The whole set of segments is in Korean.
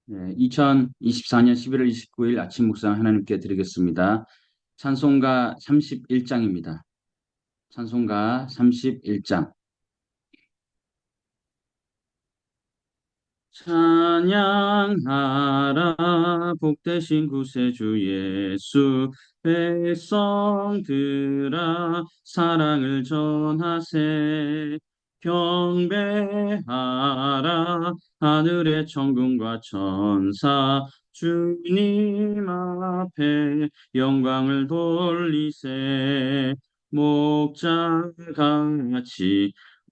네, 2024년 11월 29일 아침 묵상 하나님께 드리겠습니다. 찬송가 31장입니다. 찬송가 31장. 찬양하라 복되신 구세주 예수 백성들아 사랑을 전하세 경배하라 하늘의 천군과 천사 주님 앞에 영광을 돌리세 목자같이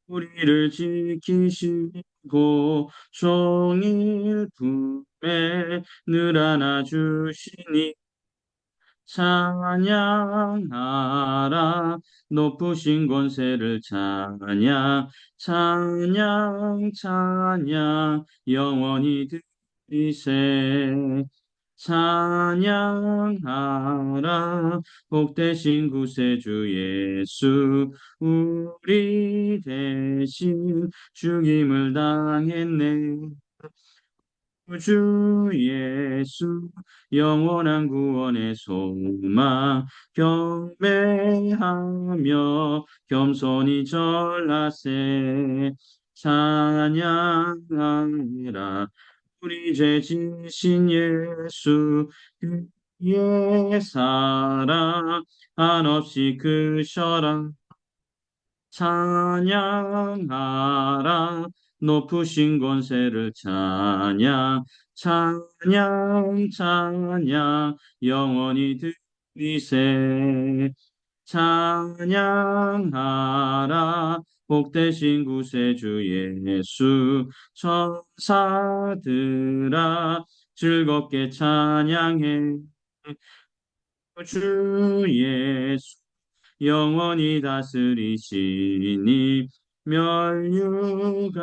우리를 지키시고 종일 품에 늘 안아주시니 찬양하라 높으신 권세를 찬양 영원히 드리세 찬양하라 복되신 구세주 예수 우리 대신 죽임을 당했네 주 예수 영원한 구원의 소망 경배하며 겸손히 절하세 찬양하라 우리 죄 지신 예수 그의 사랑 한없이 크셔라 찬양하라 높으신 권세를 찬양 영원히 드리세 찬양하라 복되신 구세주 예수 천사들아 즐겁게 찬양해 주 예수 영원히 다스리시니 멸류관을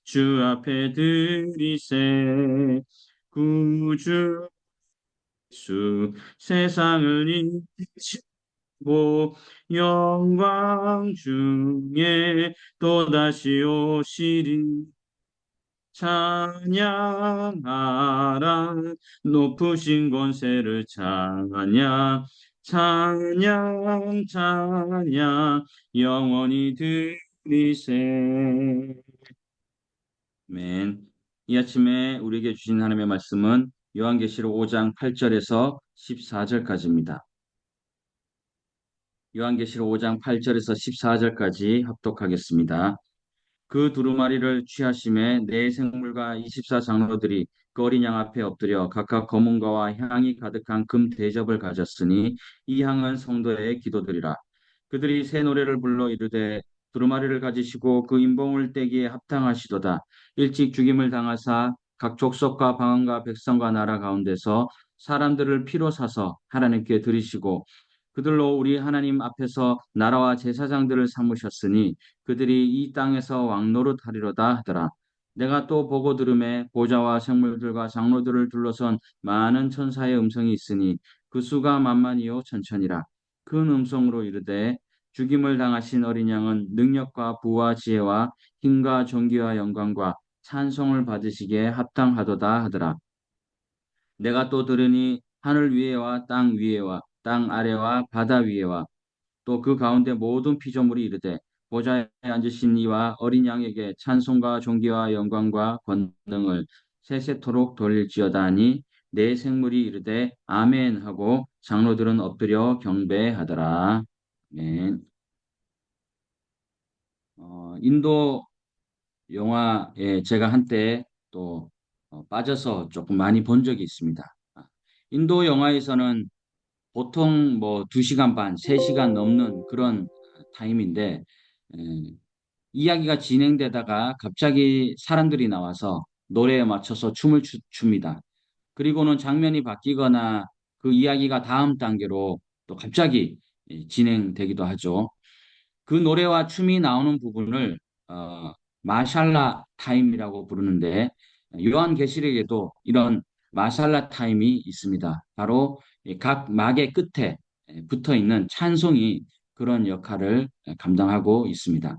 주 앞에 드리세 구주 예수 세상을 이기시고 영광 중에 또다시 오시리 찬양하라 높으신 권세를 찬양 영원히 드리세 아멘. 이 아침에 우리에게 주신 하나님의 말씀은 요한계시록 5장 8절에서 14절까지입니다. 요한계시록 5장 8절에서 14절까지 합독하겠습니다. 그 두루마리를 취하심에 네 생물과 24장로들이 그 어린 양 앞에 엎드려 각각 검은거와 향이 가득한 금 대접을 가졌으니 이 향은 성도의 기도들이라. 그들이 새 노래를 불러 이르되 두루마리를 가지시고 그 인봉을 떼기에 합당하시도다. 일찍 죽임을 당하사 각 족속과 방언과 백성과 나라 가운데서 사람들을 피로 사서 하나님께 드리시고 그들로 우리 하나님 앞에서 나라와 제사장들을 삼으셨으니 그들이 이 땅에서 왕노릇하리로다 하더라. 내가 또 보고 들음에 보좌와 생물들과 장로들을 둘러선 많은 천사의 음성이 있으니 그 수가 만만이요 천천이라. 큰 음성으로 이르되 죽임을 당하신 어린 양은 능력과 부와 지혜와 힘과 존귀와 영광과 찬송을 받으시기에 합당하도다 하더라. 내가 또 들으니 하늘 위에와 땅 위에와 땅 아래와 바다 위에와 또 그 가운데 모든 피조물이 이르되 보좌에 앉으신 이와 어린 양에게 찬송과 존귀와 영광과 권능을 세세토록 돌릴지어다 하니 네 생물이 이르되 아멘 하고 장로들은 엎드려 경배하더라. 아멘. 인도 영화에 제가 한때 또 빠져서 조금 많이 본 적이 있습니다. 인도 영화에서는 보통 뭐 2시간 반, 3시간 넘는 그런 타임인데 에, 이야기가 진행되다가 갑자기 사람들이 나와서 노래에 맞춰서 춤을 춥니다. 그리고는 장면이 바뀌거나 그 이야기가 다음 단계로 또 갑자기 진행되기도 하죠. 그 노래와 춤이 나오는 부분을 마샬라 타임이라고 부르는데 요한계시록에도 이런 마샬라 타임이 있습니다. 바로 각 막의 끝에 붙어 있는 찬송이 그런 역할을 감당하고 있습니다.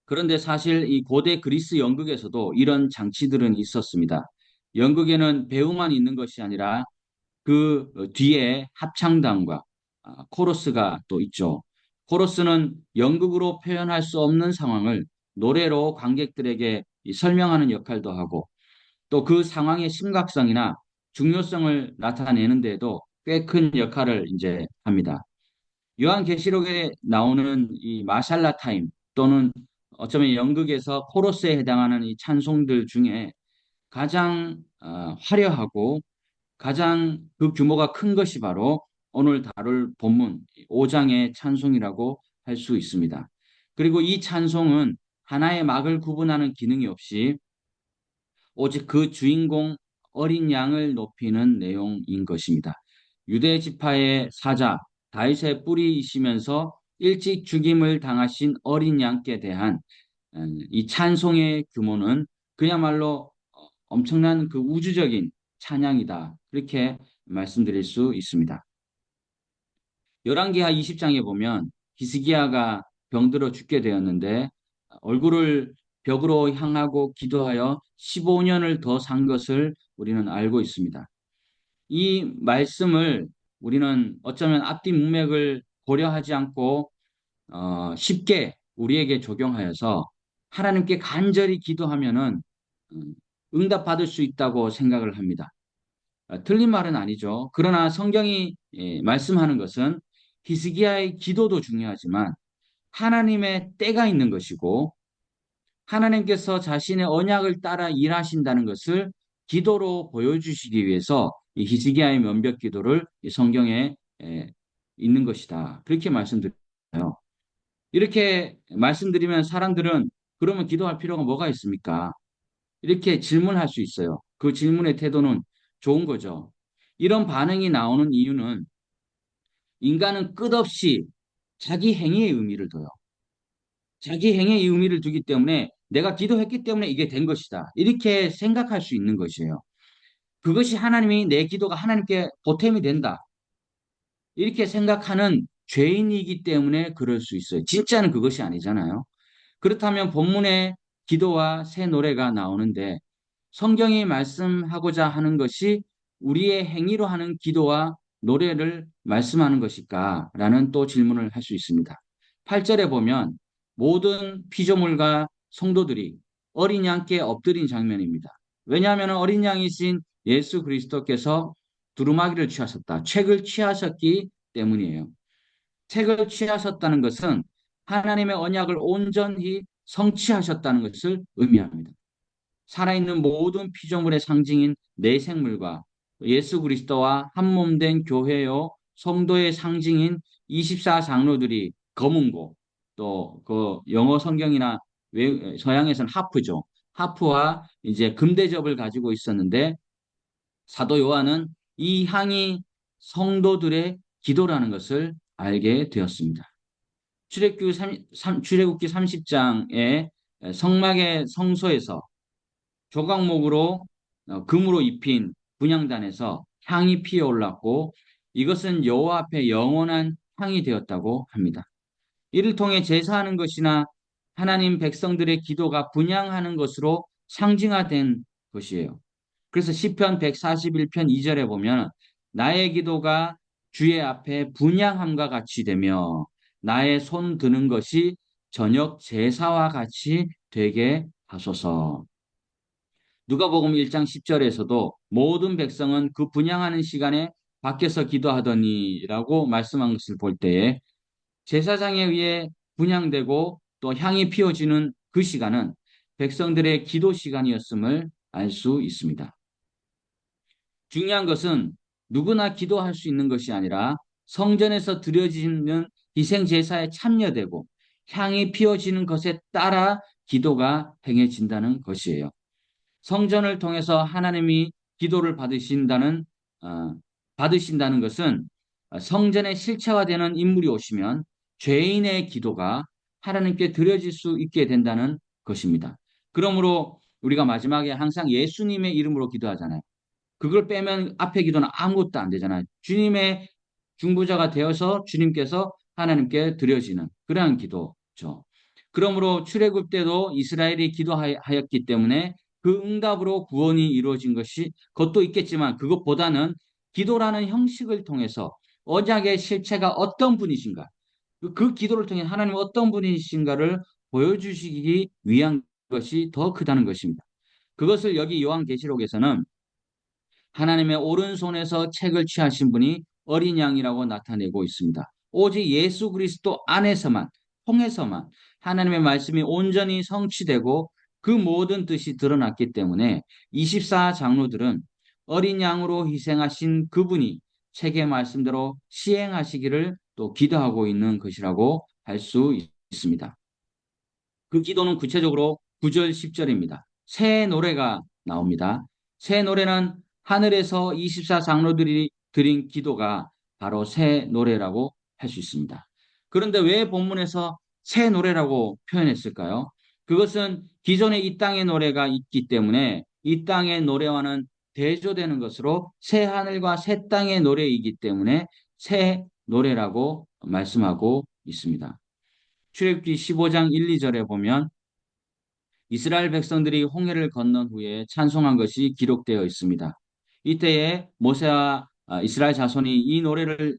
그런데 사실 이 고대 그리스 연극에서도 이런 장치들은 있었습니다. 연극에는 배우만 있는 것이 아니라 그 뒤에 합창단과 코러스가 또 있죠. 코러스는 연극으로 표현할 수 없는 상황을 노래로 관객들에게 설명하는 역할도 하고 또 그 상황의 심각성이나 중요성을 나타내는 데도 꽤 큰 역할을 이제 합니다. 요한계시록에 나오는 이 마샬라 타임 또는 어쩌면 연극에서 코러스에 해당하는 이 찬송들 중에 가장 화려하고 가장 그 규모가 큰 것이 바로 오늘 다룰 본문 5장의 찬송이라고 할 수 있습니다. 그리고 이 찬송은 하나의 막을 구분하는 기능이 없이 오직 그 주인공 어린 양을 높이는 내용인 것입니다. 유대 지파의 사자 다윗의 뿌리이시면서 일찍 죽임을 당하신 어린 양께 대한 이 찬송의 규모는 그야말로 엄청난 그 우주적인 찬양이다. 그렇게 말씀드릴 수 있습니다. 열왕기하 20장에 보면 히스기야가 병들어 죽게 되었는데 얼굴을 벽으로 향하고 기도하여 15년을 더 산 것을 우리는 알고 있습니다. 이 말씀을 우리는 어쩌면 앞뒤 문맥을 고려하지 않고 쉽게 우리에게 적용하여서 하나님께 간절히 기도하면은 응답받을 수 있다고 생각을 합니다. 틀린 말은 아니죠. 그러나 성경이 말씀하는 것은 히스기야의 기도도 중요하지만 하나님의 때가 있는 것이고 하나님께서 자신의 언약을 따라 일하신다는 것을 기도로 보여주시기 위해서 이 히스기야의 면벽 기도를 이 성경에 있는 것이다. 그렇게 말씀드려요. 이렇게 말씀드리면 사람들은 그러면 기도할 필요가 뭐가 있습니까? 이렇게 질문할 수 있어요. 그 질문의 태도는 좋은 거죠. 이런 반응이 나오는 이유는 인간은 끝없이 자기 행위의 의미를 둬요. 자기 행위의 의미를 두기 때문에 내가 기도했기 때문에 이게 된 것이다. 이렇게 생각할 수 있는 것이에요. 그것이 하나님이 내 기도가 하나님께 보탬이 된다. 이렇게 생각하는 죄인이기 때문에 그럴 수 있어요. 진짜는 그것이 아니잖아요. 그렇다면 본문에 기도와 새 노래가 나오는데 성경이 말씀하고자 하는 것이 우리의 행위로 하는 기도와 노래를 말씀하는 것일까? 라는 또 질문을 할 수 있습니다. 8절에 보면 모든 피조물과 성도들이 어린 양께 엎드린 장면입니다. 왜냐하면 어린 양이신 예수 그리스도께서 두루마기를 취하셨다. 책을 취하셨기 때문이에요. 책을 취하셨다는 것은 하나님의 언약을 온전히 성취하셨다는 것을 의미합니다. 살아있는 모든 피조물의 상징인 내 생물과 예수 그리스도와 한 몸 된 교회요 성도의 상징인 24 장로들이 검은고 또 그 영어 성경이나 서양에서는 하프죠. 하프와 이제 금대접을 가지고 있었는데 사도 요한은 이 향이 성도들의 기도라는 것을 알게 되었습니다. 출애굽기 30장의 성막의 성소에서 조각목으로 금으로 입힌 분향단에서 향이 피어올랐고 이것은 여호와 앞에 영원한 향이 되었다고 합니다. 이를 통해 제사하는 것이나 하나님 백성들의 기도가 분향하는 것으로 상징화된 것이에요. 그래서 시편 141편 2절에 보면 나의 기도가 주의 앞에 분향함과 같이 되며 나의 손 드는 것이 저녁 제사와 같이 되게 하소서. 누가복음 1장 10절에서도 모든 백성은 그 분향하는 시간에 밖에서 기도하더니라고 말씀한 것을 볼 때에 제사장에 의해 분향되고 또 향이 피어지는 그 시간은 백성들의 기도 시간이었음을 알 수 있습니다. 중요한 것은 누구나 기도할 수 있는 것이 아니라 성전에서 드려지는 희생 제사에 참여되고 향이 피어지는 것에 따라 기도가 행해진다는 것이에요. 성전을 통해서 하나님이 기도를 어, 받으신다는 것은 성전의 실체화되는 인물이 오시면 죄인의 기도가 하나님께 드려질 수 있게 된다는 것입니다. 그러므로 우리가 마지막에 항상 예수님의 이름으로 기도하잖아요. 그걸 빼면 앞에 기도는 아무것도 안 되잖아요. 주님의 중보자가 되어서 주님께서 하나님께 드려지는 그러한 기도죠. 그러므로 출애굽 때도 이스라엘이 기도하였기 때문에 그 응답으로 구원이 이루어진 것이 그것도 있겠지만 그것보다는 기도라는 형식을 통해서 언약의 실체가 어떤 분이신가, 그 기도를 통해 하나님 어떤 분이신가를 보여주시기 위한 것이 더 크다는 것입니다. 그것을 여기 요한계시록에서는 하나님의 오른손에서 책을 취하신 분이 어린 양이라고 나타내고 있습니다. 오직 예수 그리스도 안에서만, 통해서만 하나님의 말씀이 온전히 성취되고 그 모든 뜻이 드러났기 때문에 24 장로들은 어린 양으로 희생하신 그분이 책의 말씀대로 시행하시기를 또 기도하고 있는 것이라고 할 수 있습니다. 그 기도는 구체적으로 9절, 10절입니다. 새 노래가 나옵니다. 새 노래는 하늘에서 24 장로들이 드린 기도가 바로 새 노래라고 할 수 있습니다. 그런데 왜 본문에서 새 노래라고 표현했을까요? 그것은 기존에 이 땅의 노래가 있기 때문에 이 땅의 노래와는 대조되는 것으로 새 하늘과 새 땅의 노래이기 때문에 새 노래라고 말씀하고 있습니다. 출애굽기 15장 1, 2절에 보면 이스라엘 백성들이 홍해를 건넌 후에 찬송한 것이 기록되어 있습니다. 이때에 모세와 이스라엘 자손이 이 노래를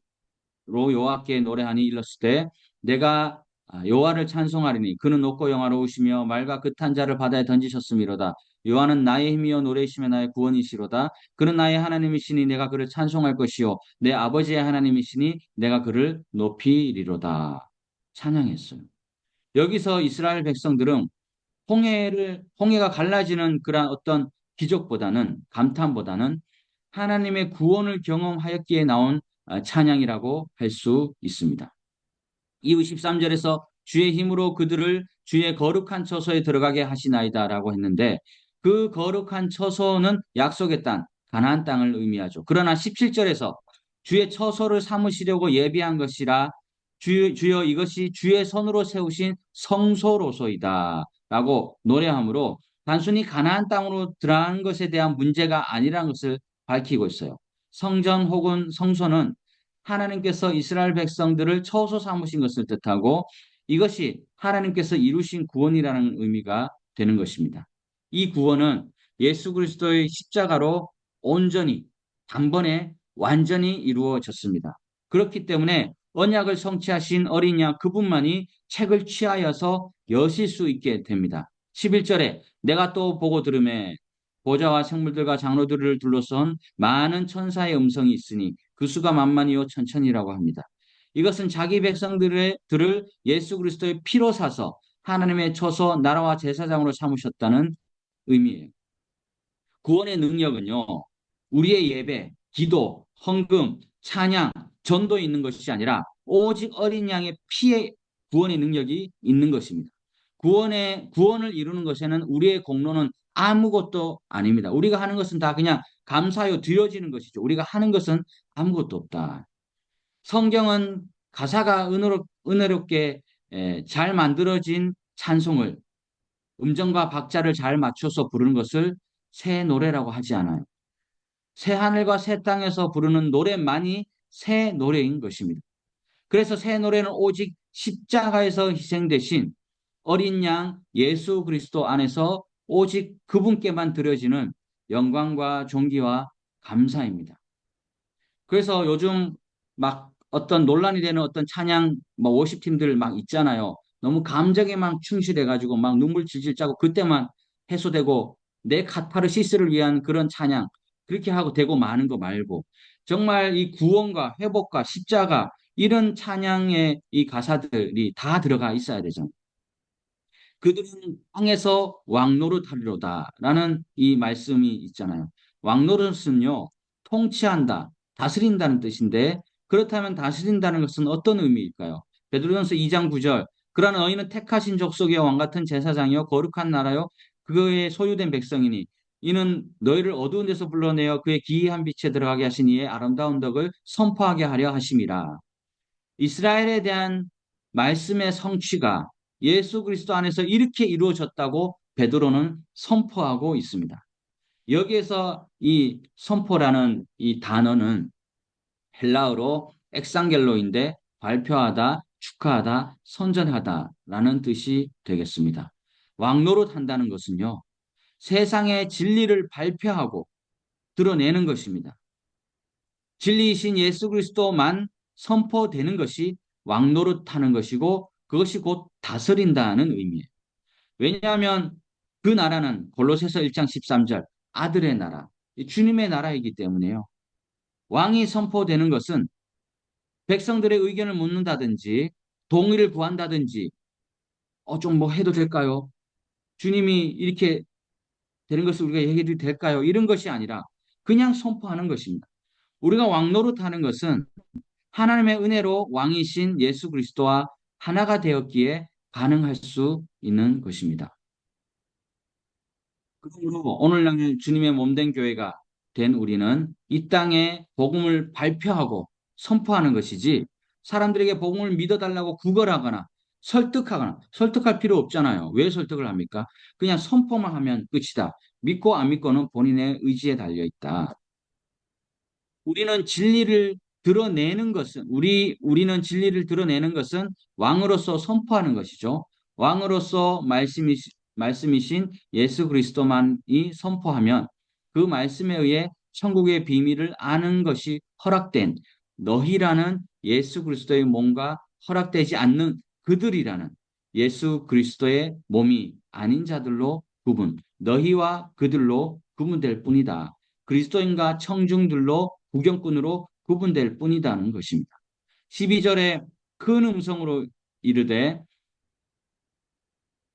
여호와께 노래하니 일렀을 때 내가 여호와를 찬송하리니 그는 높고 영화로우시며 말과 끝한 자를 바다에 던지셨음이로다. 여호와는 나의 힘이요 노래이시며 나의 구원이시로다. 그는 나의 하나님이시니 내가 그를 찬송할 것이요 내 아버지의 하나님이시니 내가 그를 높이리로다. 찬양했어요. 여기서 이스라엘 백성들은 홍해가 갈라지는 그런 어떤 기적보다는, 감탄보다는 하나님의 구원을 경험하였기에 나온 찬양이라고 할 수 있습니다. 이후 13절에서 주의 힘으로 그들을 주의 거룩한 처소에 들어가게 하시나이다라고 했는데 그 거룩한 처소는 약속의 땅, 가나안 땅을 의미하죠. 그러나 17절에서 주의 처소를 삼으시려고 예비한 것이라 주여 이것이 주의 손으로 세우신 성소로소이다 라고 노래하므로 단순히 가나안 땅으로 들어간 것에 대한 문제가 아니라는 것을 밝히고 있어요. 성전 혹은 성소는 하나님께서 이스라엘 백성들을 처소 삼으신 것을 뜻하고 이것이 하나님께서 이루신 구원이라는 의미가 되는 것입니다. 이 구원은 예수 그리스도의 십자가로 온전히 단번에 완전히 이루어졌습니다. 그렇기 때문에 언약을 성취하신 어린 양 그분만이 책을 취하여서 여실 수 있게 됩니다. 11절에 내가 또 보고 들음에 보좌와 생물들과 장로들을 둘러싼 많은 천사의 음성이 있으니 그 수가 만만이요 천천이라고 합니다. 이것은 자기 백성들을 예수 그리스도의 피로 사서 하나님의 처소 나라와 제사장으로 삼으셨다는 의미예요. 구원의 능력은요, 우리의 예배, 기도, 헌금, 찬양, 전도에 있는 것이 아니라 오직 어린 양의 피에 구원의 능력이 있는 것입니다. 구원을 이루는 것에는 우리의 공로는 아무것도 아닙니다. 우리가 하는 것은 다 그냥 감사하여 드려지는 것이죠. 우리가 하는 것은 아무것도 없다. 성경은 가사가 은혜롭게 잘 만들어진 찬송을 음정과 박자를 잘 맞춰서 부르는 것을 새 노래라고 하지 않아요. 새 하늘과 새 땅에서 부르는 노래만이 새 노래인 것입니다. 그래서 새 노래는 오직 십자가에서 희생되신 어린 양 예수 그리스도 안에서 오직 그분께만 드려지는 영광과 존귀와 감사입니다. 그래서 요즘 막 어떤 논란이 되는 어떤 찬양 뭐 워십팀들 막 있잖아요. 너무 감정에 막 충실해가지고 막 눈물 질질 짜고 그때만 해소되고 내 카타르시스를 위한 그런 찬양 그렇게 하고 되고 마는 거 말고 정말 이 구원과 회복과 십자가 이런 찬양의 이 가사들이 다 들어가 있어야 되잖아요. 그들은 땅에서 왕노릇하리로다라는 이 말씀이 있잖아요. 왕노릇은요, 통치한다, 다스린다는 뜻인데 그렇다면 다스린다는 것은 어떤 의미일까요? 베드로전서 2장 9절. 그러나 너희는 택하신 족속이요 왕 같은 제사장이요 거룩한 나라요 그의 소유된 백성이니 이는 너희를 어두운 데서 불러내어 그의 기이한 빛에 들어가게 하신 이의 아름다운 덕을 선포하게 하려 하심이라. 이스라엘에 대한 말씀의 성취가 예수 그리스도 안에서 이렇게 이루어졌다고 베드로는 선포하고 있습니다. 여기에서 이 선포라는 이 단어는 헬라어로 엑상겔로인데 발표하다, 축하하다, 선전하다라는 뜻이 되겠습니다. 왕노릇 한다는 것은요, 세상의 진리를 발표하고 드러내는 것입니다. 진리이신 예수 그리스도만 선포되는 것이 왕노릇하는 것이고 그것이 곧 다스린다는 의미예요. 왜냐하면 그 나라는 골로새서 1장 13절 아들의 나라, 주님의 나라이기 때문에요. 왕이 선포되는 것은 백성들의 의견을 묻는다든지 동의를 구한다든지 좀 뭐 해도 될까요? 주님이 이렇게 되는 것을 우리가 얘기해도 될까요? 이런 것이 아니라 그냥 선포하는 것입니다. 우리가 왕노릇하는 것은 하나님의 은혜로 왕이신 예수 그리스도와 하나가 되었기에 가능할 수 있는 것입니다. 그러므로 오늘날 주님의 몸된 교회가 된 우리는 이 땅에 복음을 발표하고 선포하는 것이지 사람들에게 복음을 믿어달라고 구걸하거나 설득할 필요 없잖아요. 왜 설득을 합니까? 그냥 선포만 하면 끝이다. 믿고 안 믿고는 본인의 의지에 달려 있다. 우리는 진리를 우리는 진리를 드러내는 것은 왕으로서 선포하는 것이죠. 왕으로서 말씀이신 예수 그리스도만이 선포하면 그 말씀에 의해 천국의 비밀을 아는 것이 허락된 너희라는 예수 그리스도의 몸과 허락되지 않는 그들이라는 예수 그리스도의 몸이 아닌 자들로 너희와 그들로 구분될 뿐이다. 그리스도인과 청중들로 구경꾼으로 구분될 뿐이다는 것입니다. 12절에 큰 음성으로 이르되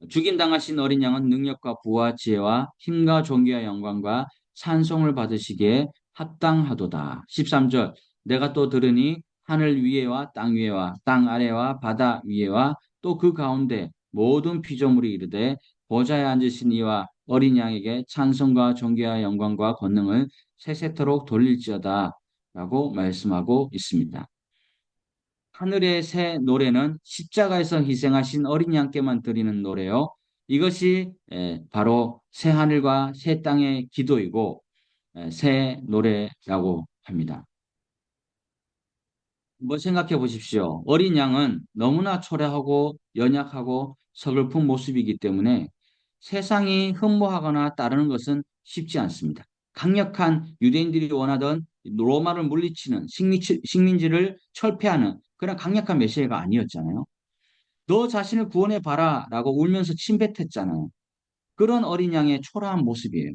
죽임당하신 어린 양은 능력과 부와 지혜와 힘과 존귀와 영광과 찬송을 받으시기에 합당하도다. 13절 내가 또 들으니 하늘 위에와 땅 위에와 땅 아래와 바다 위에와 또 그 가운데 모든 피조물이 이르되 보좌에 앉으신 이와 어린 양에게 찬송과 존귀와 영광과 권능을 세세토록 돌릴지어다 라고 말씀하고 있습니다. 하늘의 새 노래는 십자가에서 희생하신 어린 양께만 드리는 노래요. 이것이 바로 새 하늘과 새 땅의 기도이고 새 노래라고 합니다. 뭐 생각해 보십시오. 어린 양은 너무나 초라하고 연약하고 서글픈 모습이기 때문에 세상이 흠모하거나 따르는 것은 쉽지 않습니다. 강력한 유대인들이 원하던 로마를 물리치는 식민지를 철폐하는 그런 강력한 메시아가 아니었잖아요. 너 자신을 구원해 봐라라고 울면서 침뱉었잖아요. 그런 어린 양의 초라한 모습이에요.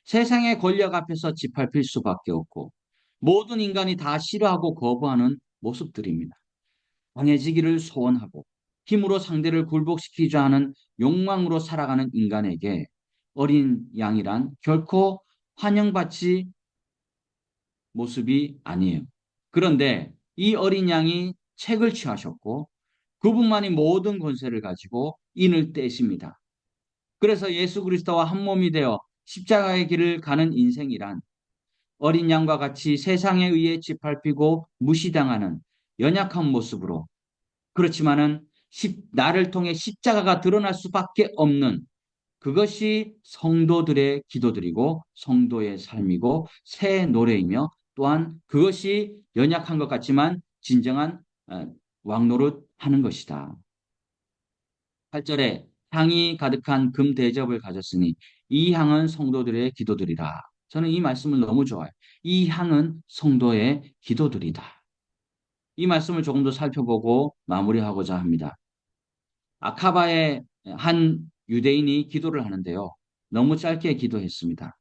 세상의 권력 앞에서 짓밟힐 수밖에 없고 모든 인간이 다 싫어하고 거부하는 모습들입니다. 강해지기를 소원하고 힘으로 상대를 굴복시키자 하는 욕망으로 살아가는 인간에게 어린 양이란 결코 환영받지 모습이 아니에요. 그런데 이 어린 양이 책을 취하셨고 그분만이 모든 권세를 가지고 인을 떼십니다. 그래서 예수 그리스도와 한 몸이 되어 십자가의 길을 가는 인생이란 어린 양과 같이 세상에 의해 짓밟히고 무시당하는 연약한 모습으로 그렇지만은 나를 통해 십자가가 드러날 수밖에 없는 그것이 성도들의 기도들이고 성도의 삶이고 새 노래이며 또한 그것이 연약한 것 같지만 진정한 왕노릇 하는 것이다. 8절에 향이 가득한 금 대접을 가졌으니 이 향은 성도들의 기도들이라. 저는 이 말씀을 너무 좋아해요. 이 향은 성도의 기도들이다. 이 말씀을 조금 더 살펴보고 마무리하고자 합니다. 아카바의 한 유대인이 기도를 하는데요. 너무 짧게 기도했습니다.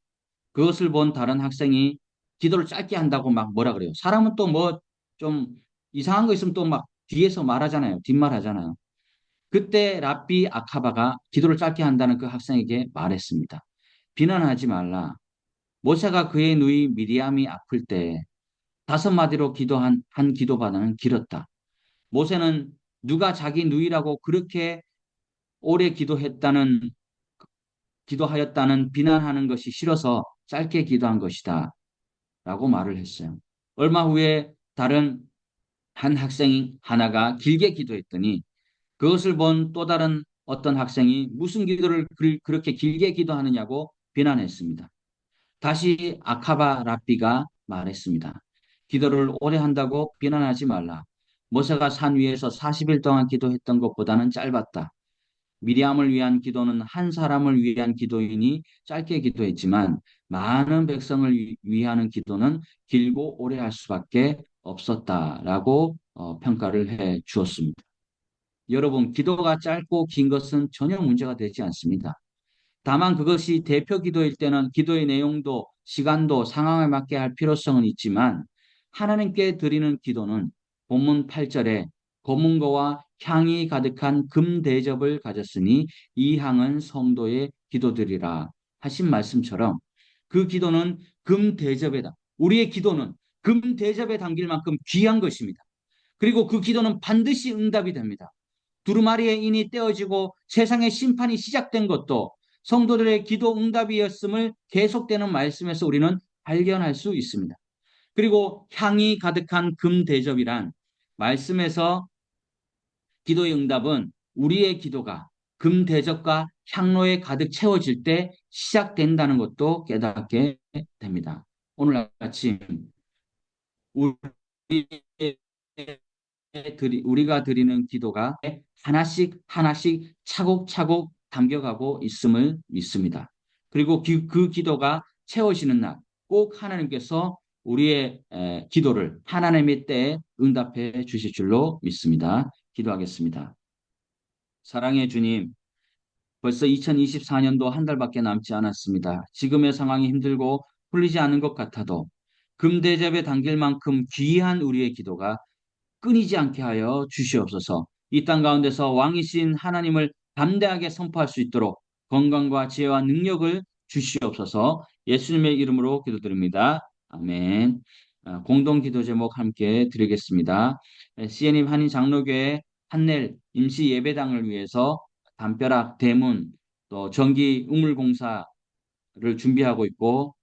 그것을 본 다른 학생이 기도를 짧게 한다고 막 뭐라 그래요. 사람은 또 뭐 좀 이상한 거 있으면 또 막 뒤에서 말하잖아요. 뒷말하잖아요. 그때 랍비 아카바가 기도를 짧게 한다는 그 학생에게 말했습니다. 비난하지 말라. 모세가 그의 누이 미리암이 아플 때 5마디로 기도한 한 기도바다는 길었다. 모세는 누가 자기 누이라고 그렇게 오래 기도하였다는 비난하는 것이 싫어서 짧게 기도한 것이다. 라고 말을 했어요. 얼마 후에 다른 한 학생 하나가 길게 기도했더니 그것을 본 또 다른 어떤 학생이 무슨 기도를 그렇게 길게 기도하느냐고 비난했습니다. 다시 아카바 랍비가 말했습니다. 기도를 오래 한다고 비난하지 말라. 모세가 산 위에서 40일 동안 기도했던 것보다는 짧았다. 미리암을 위한 기도는 한 사람을 위한 기도이니 짧게 기도했지만 많은 백성을 위하는 기도는 길고 오래 할 수밖에 없었다라고 평가를 해 주었습니다. 여러분, 기도가 짧고 긴 것은 전혀 문제가 되지 않습니다. 다만 그것이 대표 기도일 때는 기도의 내용도 시간도 상황에 맞게 할 필요성은 있지만 하나님께 드리는 기도는 본문 8절에 검은고와 향이 가득한 금 대접을 가졌으니 이 향은 성도의 기도들이라 하신 말씀처럼 그 기도는 금 대접에다. 우리의 기도는 금 대접에 담길 만큼 귀한 것입니다. 그리고 그 기도는 반드시 응답이 됩니다. 두루마리의 인이 떼어지고 세상의 심판이 시작된 것도 성도들의 기도 응답이었음을 계속되는 말씀에서 우리는 발견할 수 있습니다. 그리고 향이 가득한 금 대접이란 말씀에서 기도의 응답은 우리의 기도가 금 대접과 향로에 가득 채워질 때 시작된다는 것도 깨닫게 됩니다. 오늘 아침 우리가 드리는 기도가 하나씩 하나씩 차곡차곡 담겨가고 있음을 믿습니다. 그리고 그 기도가 채워지는 날 꼭 하나님께서 우리의 기도를 하나님의 때에 응답해 주실 줄로 믿습니다. 기도하겠습니다. 사랑의 주님, 벌써 2024년도 한 달밖에 남지 않았습니다. 지금의 상황이 힘들고 풀리지 않은 것 같아도 금대접에 담길 만큼 귀한 우리의 기도가 끊이지 않게 하여 주시옵소서. 이 땅 가운데서 왕이신 하나님을 담대하게 선포할 수 있도록 건강과 지혜와 능력을 주시옵소서. 예수님의 이름으로 기도드립니다. 아멘. 공동 기도 제목 함께 드리겠습니다. CN임 한인 장로교회 한넬 임시 예배당을 위해서 담벼락 대문 또 전기 우물 공사를 준비하고 있고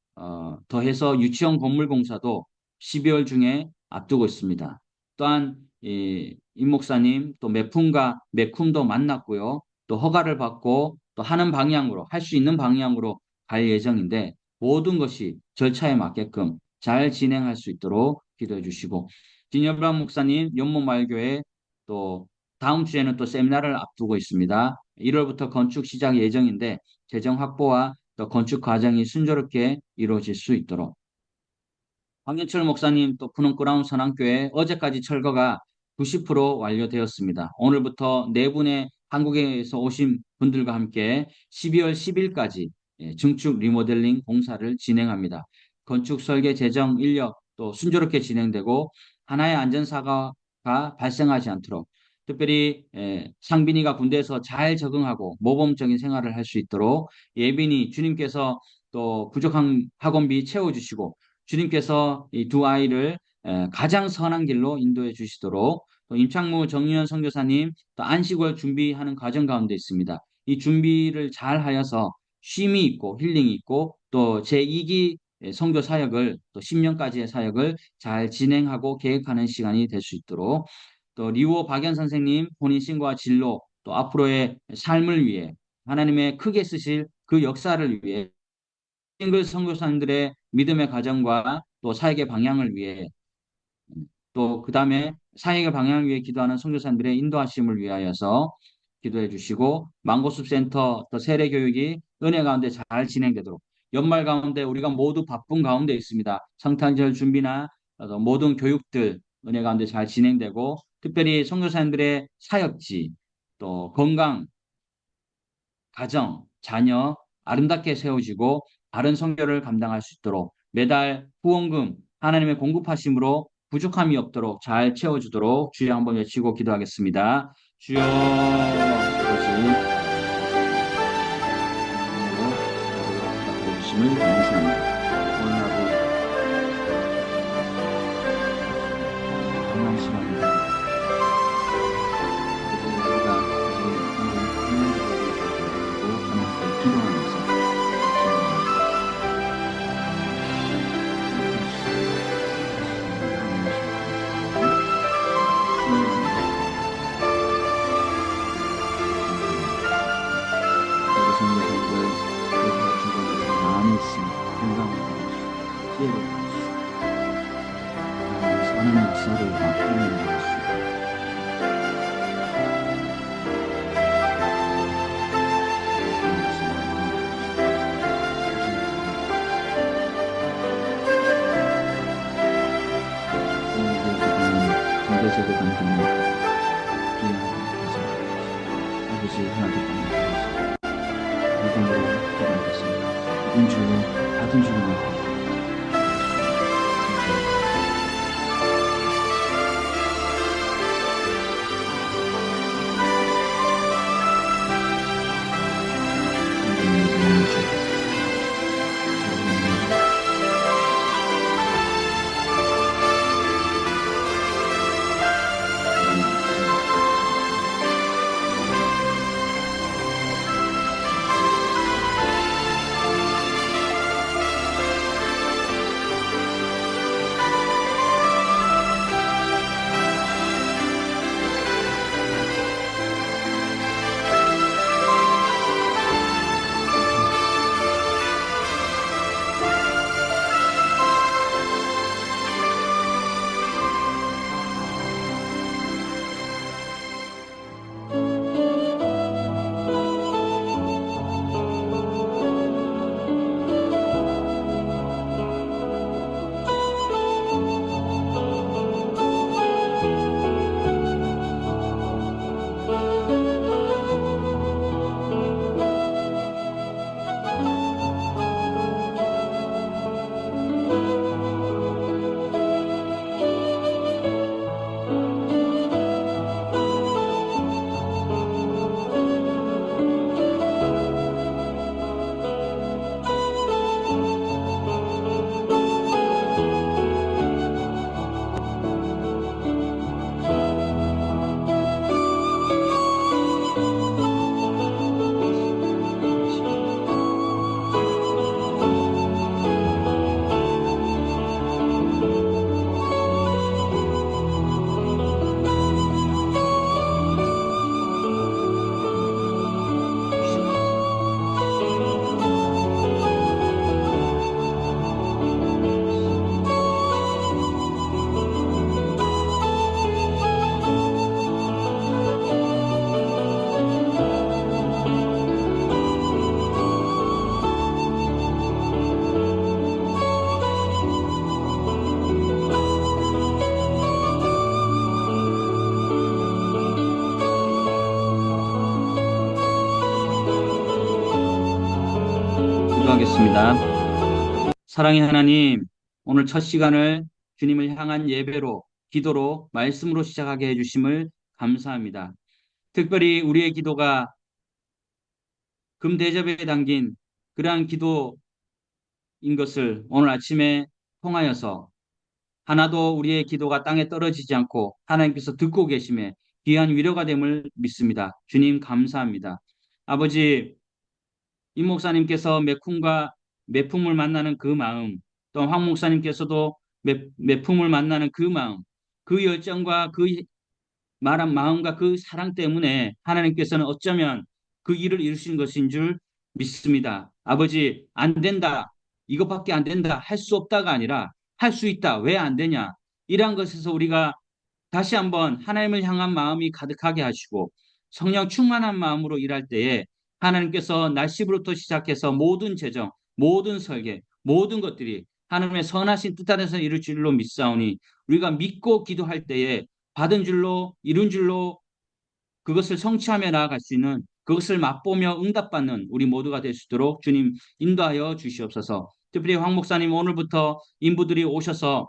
더해서 유치원 건물 공사도 12월 중에 앞두고 있습니다. 또한 임 목사님 또 매품과 매쿰도 만났고요. 또 허가를 받고 또 하는 방향으로 할 수 있는 방향으로 갈 예정인데 모든 것이 절차에 맞게끔 잘 진행할 수 있도록 기도해 주시고 진여브람 목사님 연못마을교회 또 다음 주에는 또 세미나를 앞두고 있습니다. 1월부터 건축 시작 예정인데 재정 확보와 또 건축 과정이 순조롭게 이루어질 수 있도록 황현철 목사님 또 푸른꾸라운 선한교회 어제까지 철거가 90% 완료되었습니다. 오늘부터 네 분의 한국에서 오신 분들과 함께 12월 10일까지 증축 리모델링 공사를 진행합니다. 건축 설계 재정 인력 또 순조롭게 진행되고 하나의 안전사고가 발생하지 않도록 특별히 상빈이가 군대에서 잘 적응하고 모범적인 생활을 할 수 있도록 예빈이 주님께서 또 부족한 학원비 채워주시고 주님께서 이 두 아이를 가장 선한 길로 인도해 주시도록 또 임창무 정유현 선교사님 또 안식을 준비하는 과정 가운데 있습니다. 이 준비를 잘 하여서 쉼이 있고 힐링이 있고 또 제2기 선교 사역을 또 10년까지의 사역을 잘 진행하고 계획하는 시간이 될 수 있도록 또 리오 박연 선생님 본인 신과 진로 또 앞으로의 삶을 위해 하나님의 크게 쓰실 그 역사를 위해 싱글 선교사님들의 믿음의 가정과 또 사역의 방향을 위해 또 그 다음에 사역의 방향을 위해 기도하는 선교사님들의 인도하심을 위하여서 기도해 주시고 망고숲센터 또 세례 교육이 은혜 가운데 잘 진행되도록 연말 가운데 우리가 모두 바쁜 가운데 있습니다. 성탄절 준비나 모든 교육들 은혜 가운데 잘 진행되고 특별히 선교사님들의 사역지 또 건강 가정, 자녀 아름답게 세워지고 바른 성결을 감당할 수 있도록 매달 후원금 하나님의 공급하심으로 부족함이 없도록 잘 채워주도록 주여 한번 외치고 기도하겠습니다. 주여 아버지 주심을 감사합니다. 오늘 하루 건강 시간입니다. 그리고 우리가 오늘 하나님께 기도하면서 많이 있습니다. 건강 받은 줄로 기도하겠습니다. 사랑의 하나님, 오늘 첫 시간을 주님을 향한 예배로, 기도로, 말씀으로 시작하게 해주심을 감사합니다. 특별히 우리의 기도가 금대접에 담긴 그러한 기도인 것을 오늘 아침에 통하여서 하나도 우리의 기도가 땅에 떨어지지 않고 하나님께서 듣고 계심에 귀한 위로가 됨을 믿습니다. 주님 감사합니다. 아버지, 임 목사님께서 매쿵과 매품을 만나는 그 마음, 또 황 목사님께서도 매품을 만나는 그 마음, 그 열정과 그 말한 마음과 그 사랑 때문에 하나님께서는 어쩌면 그 일을 이루신 것인 줄 믿습니다. 아버지, 안 된다. 이것밖에 안 된다. 할 수 없다가 아니라 할 수 있다. 왜 안 되냐. 이러한 것에서 우리가 다시 한번 하나님을 향한 마음이 가득하게 하시고 성령 충만한 마음으로 일할 때에 하나님께서 날씨부터 시작해서 모든 재정, 모든 설계, 모든 것들이 하나님의 선하신 뜻 안에서 이룰 줄로 믿사오니 우리가 믿고 기도할 때에 받은 줄로 이룬 줄로 그것을 성취하며 나아갈 수 있는 그것을 맛보며 응답받는 우리 모두가 될 수 있도록 주님 인도하여 주시옵소서. 특별히 황 목사님 오늘부터 인부들이 오셔서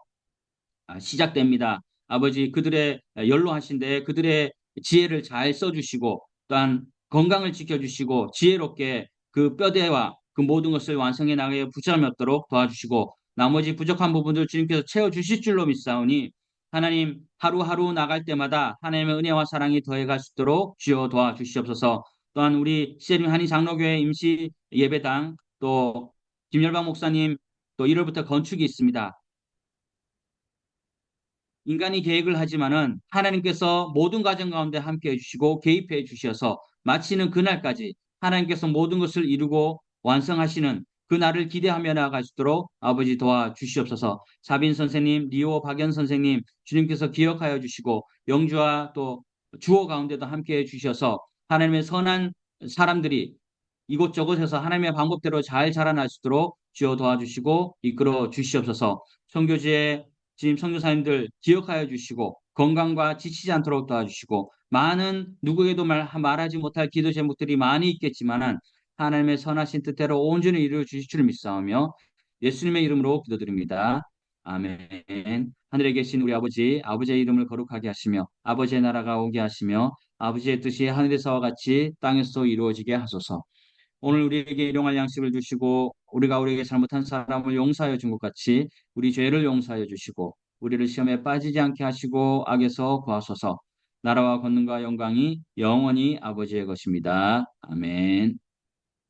시작됩니다. 아버지 그들의 연로하신데 그들의 지혜를 잘 써주시고 또한 건강을 지켜주시고 지혜롭게 그 뼈대와 그 모든 것을 완성해 나가게 부처함이 없도록 도와주시고 나머지 부족한 부분들 주님께서 채워주실 줄로 믿사오니 하나님 하루하루 나갈 때마다 하나님의 은혜와 사랑이 더해갈 수 있도록 주여 도와주시옵소서. 또한 우리 시애림 한인 장로교회 임시 예배당 또 김열방 목사님 또 1월부터 건축이 있습니다. 인간이 계획을 하지만은 하나님께서 모든 과정 가운데 함께 해주시고 개입해 주셔서 마치는 그날까지 하나님께서 모든 것을 이루고 완성하시는 그 날을 기대하며 나아갈 수 있도록 아버지 도와주시옵소서. 사빈 선생님, 리오 박연 선생님 주님께서 기억하여 주시고 영주와 또 주호 가운데도 함께 해주셔서 하나님의 선한 사람들이 이곳저곳에서 하나님의 방법대로 잘 자라날 수 있도록 주여 도와주시고 이끌어 주시옵소서. 선교지에 지금 선교사님들 기억하여 주시고 건강과 지치지 않도록 도와주시고 많은 누구에게도 말하지 못할 기도 제목들이 많이 있겠지만은 하나님의 선하신 뜻대로 온전히 이루어 주실 줄 믿사오며 예수님의 이름으로 기도드립니다. 아멘. 하늘에 계신 우리 아버지, 아버지의 이름을 거룩하게 하시며 아버지의 나라가 오게 하시며 아버지의 뜻이 하늘에서와 같이 땅에서 이루어지게 하소서. 오늘 우리에게 일용할 양식을 주시고 우리가 우리에게 잘못한 사람을 용서하여 준 것 같이 우리 죄를 용서하여 주시고 우리를 시험에 빠지지 않게 하시고 악에서 구하소서. 나라와 권능과 영광이 영원히 아버지의 것입니다. 아멘.